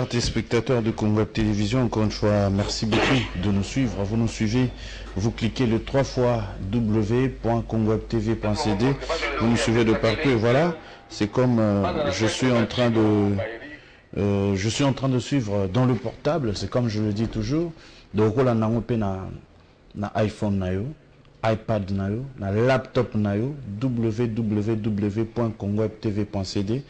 Téléspectateurs de Congo Télévision, encore une fois, merci beaucoup de nous suivre. Vous nous suivez, vous cliquez le 3 fois www.congowebtv.cd, vous nous suivez de partout et voilà, c'est comme je suis en train de suivre dans le portable, c'est comme je le dis toujours, donc on a na iPhone na yo, iPad na yo, na laptop na yo, www.congowebtv.cd.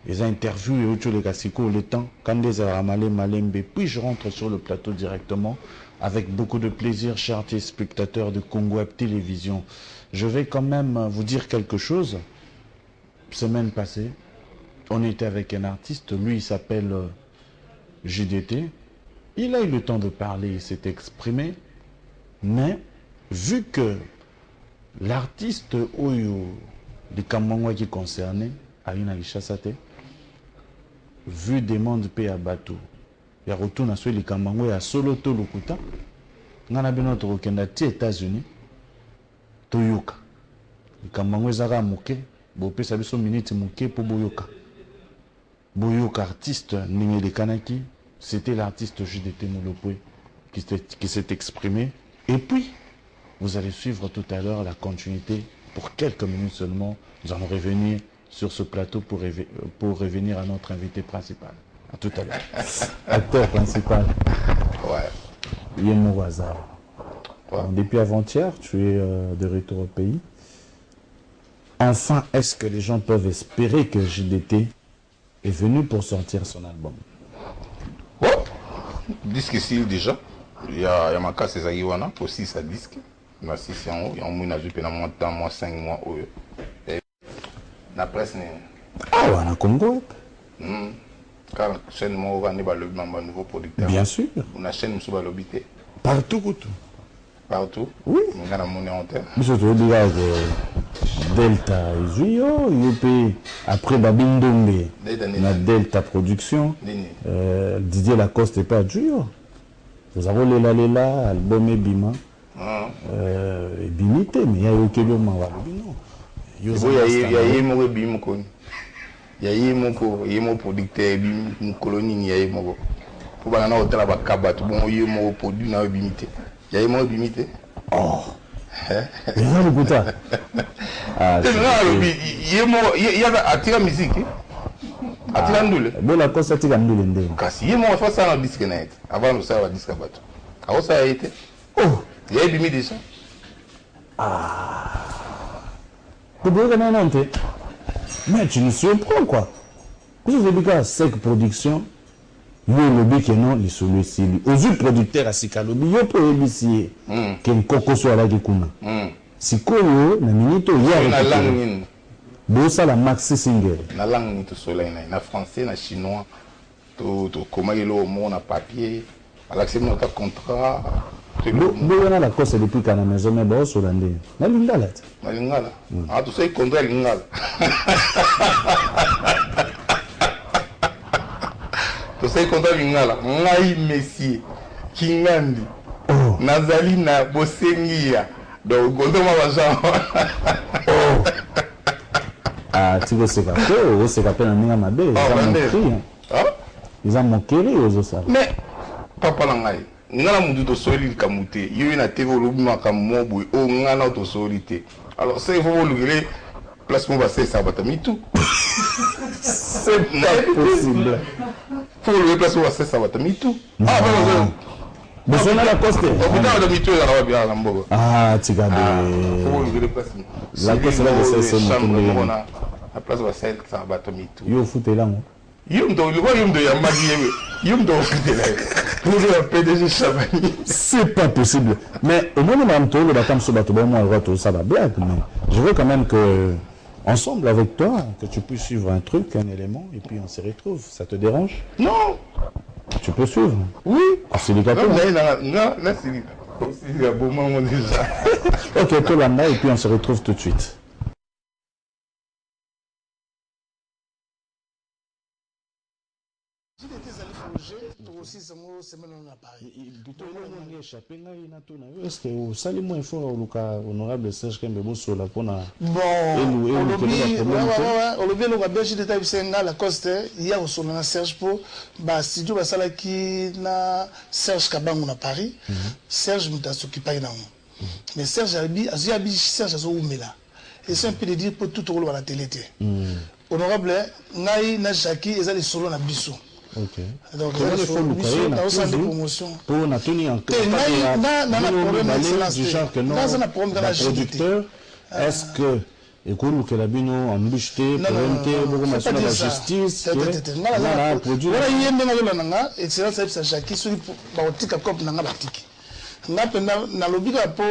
Les interviews et autres les classiques, le temps, quand les Aramalé Malembe, puis je rentre sur le plateau directement avec beaucoup de plaisir, chers téléspectateurs de Congo Web Télévision. Je vais quand même vous dire quelque chose. Semaine passée, on était avec un artiste, lui il s'appelle JDT. Il a eu le temps de parler, il s'est exprimé, mais vu que l'artiste Oyo, le Kamangwa qui est concerné, Aina Lichasate, vu demande paix à bateau, il y a retour à celui qui a solo to lokuta, on a bien notre aux États-Unis, Toyoka. Le Kamangwe Zara Mouke, Bopé Sabiso Minute Mouke pour Boyoka. Boyoka, artiste Ningé Kanaki, c'était l'artiste JDT Molopoué qui s'est exprimé. Et puis, vous allez suivre tout à l'heure la continuité. Pour quelques minutes seulement, nous allons revenir sur ce plateau pour revenir à notre invité principal. À tout à l'heure. Acteur principal. Ouais. Yemo Wazar. Ouais. Depuis avant-hier, tu es de retour au pays. Enfin, est-ce que les gens peuvent espérer que JDT est venu pour sortir son album? Ouais. Disque ici déjà. Il y a ma casse Zaïwana pour 6 à disque. Il y a 6 en haut. Il y a un mois de moins 5 mois haut. La presse n'est. Ah ouais, on Congo. Car la chaîne moi va le nouveau producteur. Bien sûr. On a chaîne sur l'obité. Partout. Partout. Oui. On a monnaie en terre. Mais surtout dire que Delta Izuyo, Yopé après Babindombe, la Delta Production, Didier Lacoste n'est pas Juyo. Vous avez Lela, album Ebima, Ebimité, mais il y a eu aucun moment. Il y a mon producteur, une colonie, il y a mon pour un autre là-bas, tout bon, il y a mon produit dans l'ébimité. Il y a mon ébimité. Oh, il y a le goûta. Il y a attiré la musique. Attiré la doule. Bon, la cause attiré la doule. Kasi, il y a mon face à un disque net. Avant de faire le disque à bateau. Alors ça a été. Oh, il y a ébimité déjà. Ah. Mais tu nous surprends quoi. Vous avez dit que cette production, il y a le but que non, il sont ici. Aux yeux producteurs à Sikalobi, il y a pour ébicier qu'un coco soit là qui coule. Si Koyo, la minute, il y a la langue. Bossa la maxi single. La langue, tout soleil, na français, na chinois, tout comment il est au monde, na papier, à l'accès de notre contrat. Bon, la cause depuis qu'à la maison, mais bon, sur l'année. La lingala. La lingala. Ah, tout ça, il contrat la lingala. Tout ça, il contrat la lingala. Ngai Messi, Kingandi, Nazali na Bosengia. Donc, quand on va ah, tu veux se capter, ou se capter dans le Mabé. Ils ont moqué aux os. Mais, papa Langai. Ngana mudu to solide kamute yo na TV lobima kamobo o ngana to solide alors c'est faut le placement va c'est ça batami tout c'est pas possible faut le placement va c'est ça batami tout ah bon mais on a la coste on a de mito la bien la mbogo ah tu gardes faut le placement la coste là c'est la place va c'est ça batami tout yo fouté là Yumdo, le voyons de Yamadi, Yumdo, pour le PDG Chavani. C'est pas possible. Mais au moins, le bâtiment sur Bateau, ça va blague. Mais je veux quand même que, ensemble avec toi, que tu puisses suivre un truc, un élément, et puis on se retrouve. Ça te dérange? Non. Tu peux suivre? Oui. C'est le gâteau. Non, là, c'est un bon moment déjà. Ok, tout là, et puis on se retrouve tout de suite. projet aussi c'est semaine on a Paris. Buto on échappé ngai na tona. Est-ce que au sali moins fort au Luka honorable Serge Kembe Sola pona. Bon, on lobby le Belgique de Taïb Senga la coste il y a au son Serge pour ba studio ba sala qui na Serge Kabango na Paris. Serge mutasokipa ina. Mais Serge Abi Serge azo umela. Et c'est un peu de dire pour tout au à la télé. Honorable ngai na Jackie ezali solo na biso. OK. Donc il faut au centre de promotion. Pour on a tenu en compte du genre que non. Producteur est-ce que écoute que la bino embûché présenté beaucoup de la justice voilà produit voilà yende na nanga excellence ça Jackie sur ba otika cop nanga batiki. Na pena na lobika po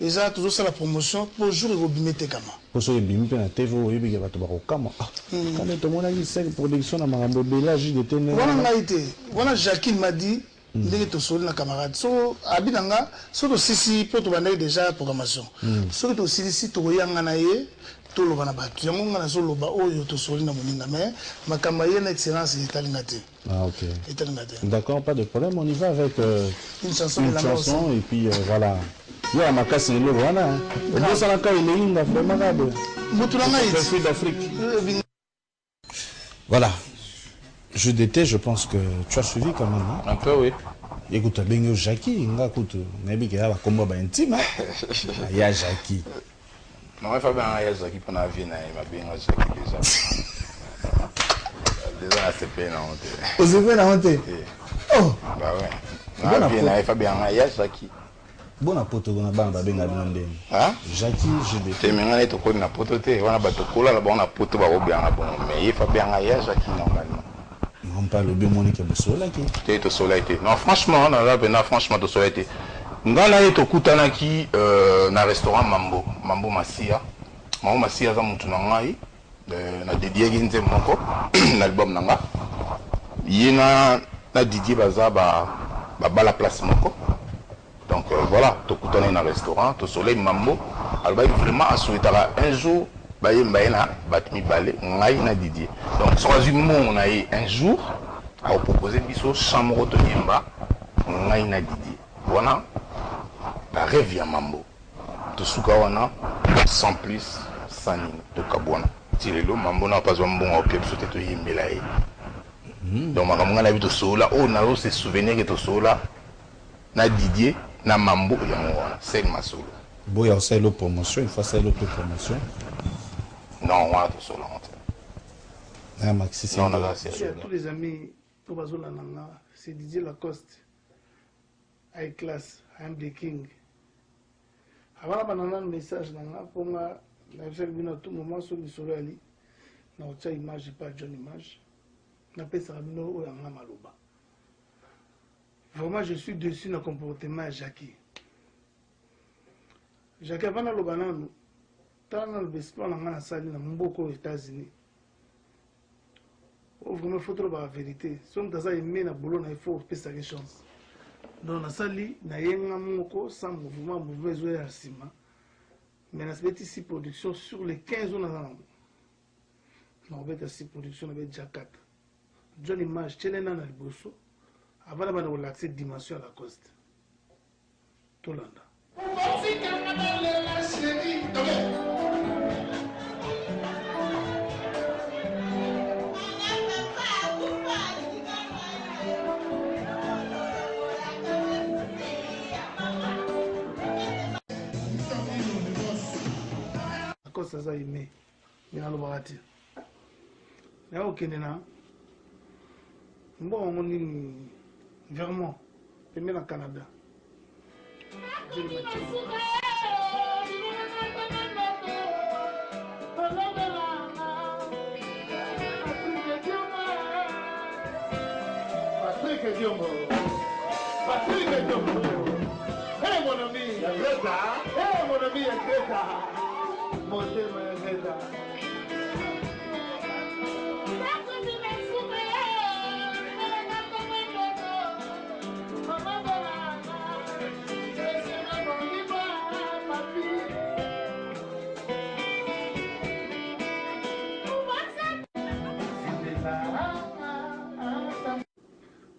ils ont toujours ça la promotion pour jour et robimete kama pour so ebimi pe na TV oyebi ke bato bakokama quand to mona ki c'est production na makambo belage de tene voilà ngaite voilà Jackie m'a dit ndenge to soli na camarade so abinanga so to sisi po to bandaki déjà programmation so to sisi to yanga na ye to loba na bato yango ngana so loba oyo to soli na moninga mais makamba ye na excellence italinga te. Ah OK. D'accord, pas de problème, on y va avec une chanson et puis voilà. Il y a ma casse le voilà. On ça la caille les vraiment rabe. Mutulangaït d'Afrique. Voilà. Je d'été, je pense que tu as suivi quand même. Hein? Un peu oui. Écoute, Bengo Jackie, nga écoute, nabi que va combat ba intime. Il y a Jackie. Non, il faut bien il y a Jackie pour la vie na ma bien Jackie déjà. Déjà c'est peine la honte. Vous avez la honte. Oh. Bah ouais. Na bien na il faut bien il y a Jackie. Bon apoto na bamba benga bindé. Hein? Jackie, je l'été. C'est maintenant to ko na poto te, wana ba to kola la ba na poto ba bien bon, mais il faut bien il y a Jackie normalement. On parle bien Monique Bosola qui. T'es to sola été. Non franchement, on a là franchement to sola été. Ngala ye to kutana ki na restaurant Mambo Masia. Mambo Masia za mutu na ngai na dédié ginze moko na album nanga. Yena na Didier baza ba la place moko. Donc voilà, to kutana na restaurant, to soleil Mambo. Alors vraiment à souhaiter un jour baye mbaena batmi balé ngai na Didier. Donc sur on a un jour à proposer biso chambre to nyemba ngai na Didier. Voilà. La rêve ya Mambo. To sukawana sans plus sans nini to kabwana. Tirelo Mambo na pas bon au club sauter to yimbela yi. Donc makamanga na bito sola o na se souvenir que to sola na Didier na Mambo ya mwana c'est ma solo. Boya c'est la promotion, il faut c'est l'autre promotion. Non, on a to sola. Ah Maxi c'est tous les amis pour bazola nanga, c'est Didier Lacoste. High class, I'm the king. Avant banana message nanga pour moi la vie bino tout moment sur le soleil na ocha image pas John image na pesa bino o yanga maloba. Vraiment je suis dessus le comportement de Jackie. Jackie avant le banano tant le bespo na ngana sali na mboko aux États-Unis. Vraiment faut trop la vérité. Si on t'a aimé na boulot na il faut pesa quelque chance. Donc na sali na yenga moko sans mouvement mauvais jouer à ciment. Mais na c'est ici production sur les 15 ans na obeta ici production avec Jacat. John image chelena na liboso avant de relaxer dimension à la coste. Tolanda. Ça a aimé, mais à l'obaratir. Mais au Kenya, bon, on est vraiment, et même au Canada. Patrick Diombo. Hey mon ami, hey mon ami, mon thème est là.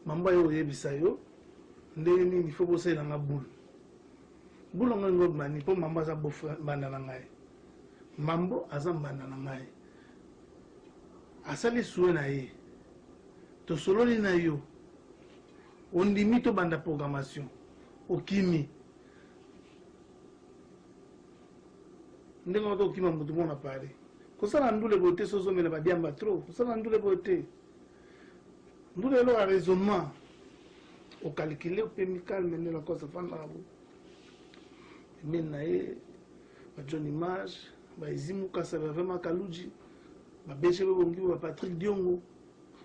mamba yo yebisa yo ndenge nini faut bosalela nga boule boule ngo ngo mani po mamba za bofa banda na ngai mambo aza mbanda na ngai asali suwe na ye to sololi na yo ondimi to banda programmation okimi ndenge to okima mutu mona pare kosala ndule bote sozo mena badiamba trop kosala ndule bote ndule lo a raisonnement au calculer au peu calme ne la cause fanda abo men na ye ba John Image ba Izimu Kasa ba vraiment Kaluji ba Beche Bongi ba Patrick Diongo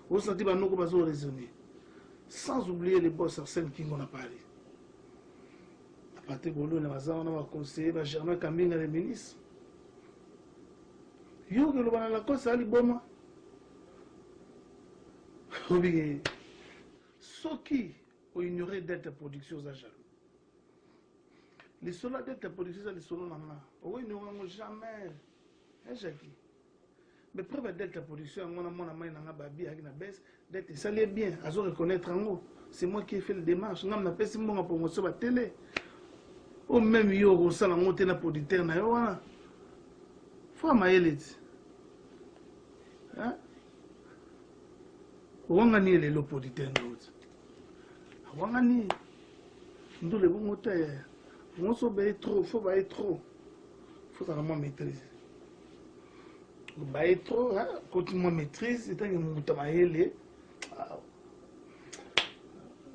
au senti ba noko bazo raisonner sans oublier les boss Arsène Kingo na Paris à partir bolo na bazana na conseiller ba Germain Kambinga le ministre yo que lo bana la cause ali boma obi soki o ignorer d'être production za jaloux les soldats d'être production za les soldats na o ignorer jamais Jackie mais preuve d'être production ngona mona mai na babi avec na baisse d'être ça l'est bien à reconnaître en haut c'est moi qui ai fait le démarche ngam na pesi mbonga promotion ba télé au même yo ko sala ngote na producteur na yo wana faut mayelet hein wangani le lo producteur n'autre wangani ndule bon hôtel on so ba trop faut ba trop faut vraiment maîtriser ba trop hein quand moi maîtrise c'est un muta mayele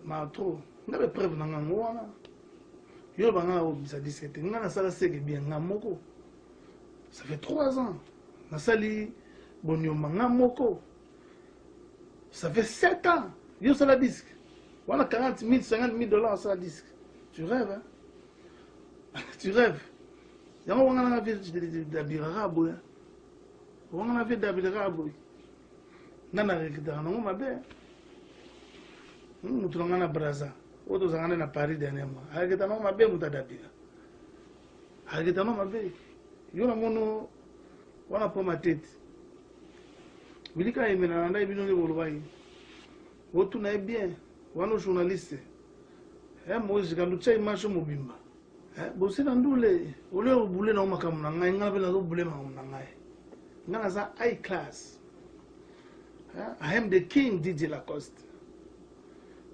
ma trop ngabe preuve na ngango wana yo banga o bisa 17 ngana sala seke bien ngamoko ça fait 3 ans na sali bonio manga moko ça fait 7 ans yo sala disque voilà 40 000 50 000 dollars sala disque tu rêves hein tu rêves yango wanga na vie d'abirabo hein wanga na vie d'abirabo nana rekita na ngoma be mutu ngana braza oto zangana na Paris dernièrement rekita na ngoma be muta dabira rekita na ngoma be yo na mono wana po ma tête bilika imena na ibino le bolwayi wotu na bien wana journaliste mo zikalu tsa image mobimba bo sina ndule ole obule na makamu na ngai ngabe na obule makamu na ngai ngana za high class I am the king DJ Lacoste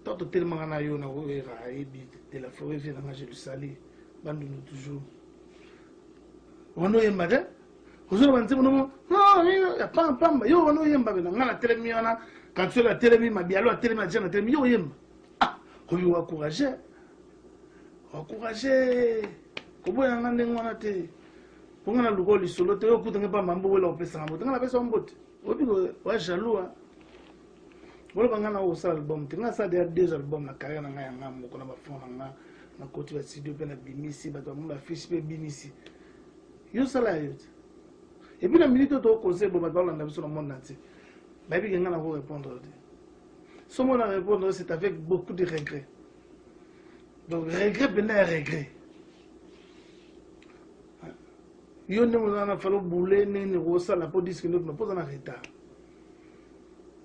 toto tellement ngana yo na wera ebi de la forêt vient na je le sali bandu nous toujours wano yemba de ozolo banze bono no ya pamba yo wano yemba bena ngana telemi wana quand tu la telemi mabialo a telemi jana telemi yo yemba obi wa encourager kobo ya ngande ngwana te ponga na luko lisolo te yo kutanga pa mambo wela opesa mambo tanga la pesa mbote obi wa jaloux wala bangana o sala album te ngasa de 2 albums na carrière na nga ngamo kona ba fond na na côté ba studio pe na bimisi ba to mba fiche pe bimisi yo sala yo et puis la minute to conseil bo ba dans la sur le monde entier ba bi ngana ko répondre ce mot à répondre c'est avec beaucoup de regrets donc regret bena regret yo ne mo na falo boule ne ko sala po disque no po na retard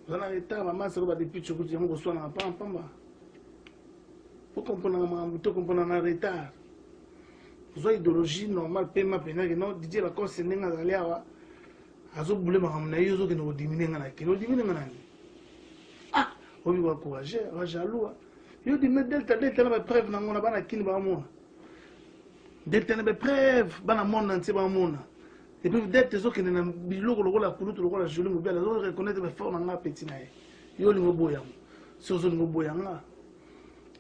on a retard maman ça va depuis que je me reçois na pamba faut comprendre maman to comprendre na retard zo idéologie normale pema pena que non DJ Lacoste nenga zaliawa azo boule maman na yo zo que no diminuer ngana ki no diminuer ngana obi wa courage wa jaloux yo di mettre delta na preuve na ngona bana kini ba mo delta na preuve bana monde entier ba mona et puis d'être ceux qui n'ont biloko lokola kulutu lokola joli mo bela zo reconnaître be fort na petit na yo lingo boya so zo lingo boya nga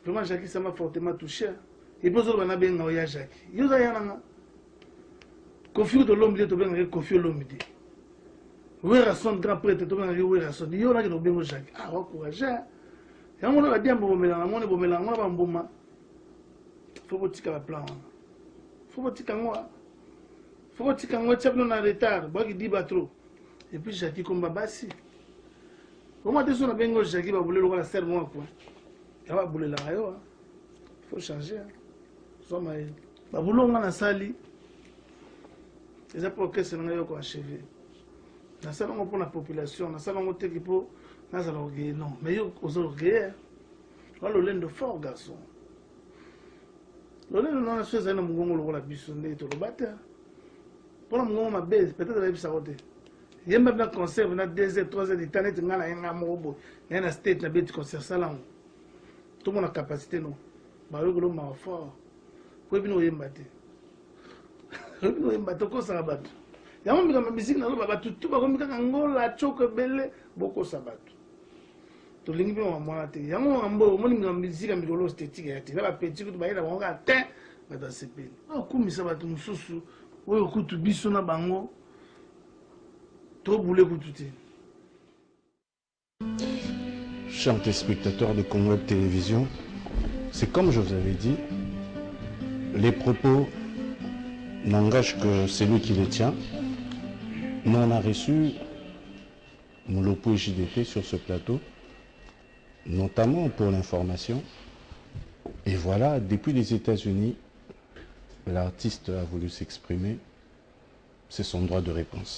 vraiment Jackie ça m'a fortement touché et puis zo bana benga o ya Jackie yo za yana nga confie de l'homme to benga confie l'homme dit oui rason grand prêtre to benga oui rason yo na ke bengo Jackie wa courage ya ngona ba diambo bomela na ngona bomela ngona ba mboma faut botika ba plan faut botika ngwa faut que tu aies un retard, tu dis trop. Et puis Jackie comme Babassi. Comment tu as bien Jackie va vouloir le faire moi quoi. Il va vouloir la rayon. Il faut changer. Soit maï. Ba vouloir on a sali. Les apôtres c'est n'ayant quoi achevé. Na sala on pour la population, na sala on te qui pour na sala orgueil non. Mais yo aux orgueil. Lolendo fort garçon. Lolendo non a fait un mongongo la bisonde to le bata. Pour le mongongo ma base peut-être la bisarote. Yemba na concert na 2 heures 3 heures de temps net ngala yenga mobo. Na state na bête concert salon. Tout mon capacité non. Ba yo lo ma fort. Ko bino yemba te. Bino yemba to ko sa bato. Yango mi ka musique na lo ba tout ba ko mi ka ngola choko bele boko sabato. To lingi bi wa mwana te yango ngambo moni mi musique mi lo esthétique ya te la ba petit ko ba ila ba ka te ba ta sepeli. Ah kumisa bato mususu oyo kutu biso na bango. Chers téléspectateurs de Congo Web Télévision, c'est comme je vous avais dit, les propos n'engagent que celui qui les tient. Nous on a reçu Molopo et JDT sur ce plateau, notamment pour l'information. Et voilà, depuis les États-Unis, l'artiste a voulu s'exprimer, c'est son droit de réponse.